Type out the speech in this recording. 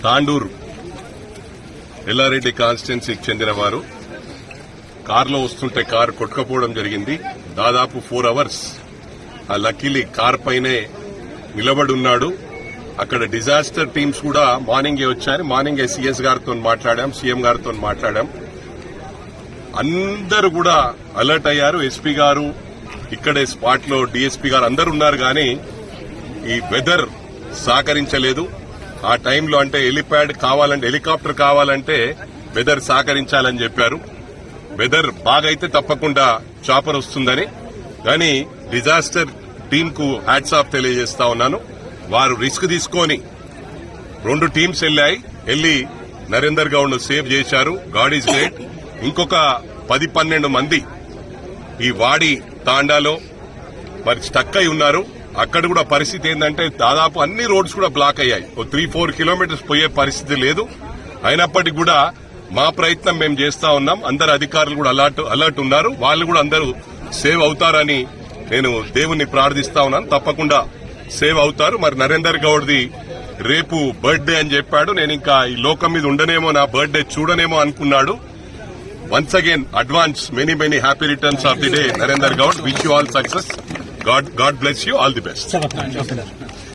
తాండూరు ఎల్లారెడ్డి కాన్స్టిట్యున్సీకి చెందిన వారు కారులో వస్తుంటే కారు కొట్టుకపోవడం జరిగింది. దాదాపు 4 అవర్స్ ఆ లక్కీలీ కార్ పైనే నిలబడి ఉన్నాడు. అక్కడ డిజాస్టర్ టీమ్స్ కూడా మార్నింగే వచ్చారు. మార్నింగే సీఎస్ గారితో మాట్లాడాం, సీఎం గారితో మాట్లాడాం. అందరూ కూడా అలర్ట్ అయ్యారు. ఎస్పీ గారు ఇక్కడే స్పాట్ లో, డీఎస్పీ గారు అందరూ ఉన్నారు. కానీ ఈ వెదర్ సహకరించలేదు. ఆ టైంలో అంటే హెలిప్యాడ్ కావాలంటే, హెలికాప్టర్ కావాలంటే వెదర్ సహకరించాలని చెప్పారు. వెదర్ బాగైతే తప్పకుండా చాపర్ వస్తుందని. కానీ డిజాస్టర్ టీమ్ కు హ్యాట్స్ ఆఫ్ తెలియజేస్తా ఉన్నాను. వారు రిస్క్ తీసుకొని 2 టీమ్స్ వెళ్లి నరేందర్ గౌడ్ ను సేవ్ చేశారు. God is great. ఇంకొక 10-12 మంది ఈ వాడి తాండాలో మరి స్టక్ అయి ఉన్నారు. అక్కడ కూడా పరిస్థితి ఏంటంటే దాదాపు అన్ని రోడ్స్ కూడా బ్లాక్ అయ్యాయి. 3-4 కిలోమీటర్స్ పోయే పరిస్థితి లేదు. అయినప్పటికీ కూడా మా ప్రయత్నం మేము చేస్తా ఉన్నాం. అందరు అధికారులు కూడా అలర్ట్ ఉన్నారు. వాళ్ళు కూడా అందరూ సేవ్ అవుతారని నేను దేవుణ్ణి ప్రార్థిస్తా ఉన్నాను. తప్పకుండా సేవ్ అవుతారు. మరి నరేందర్ గౌడ్ది రేపు బర్త్డే అని చెప్పాడు. నేను ఇంకా ఈ లోకం మీద ఉండనేమో, నా బర్త్డే చూడనేమో అనుకున్నాడు. Once again, advance many happy returns of the day, Narendra Gaud. Wish you all success. God bless you. All the best.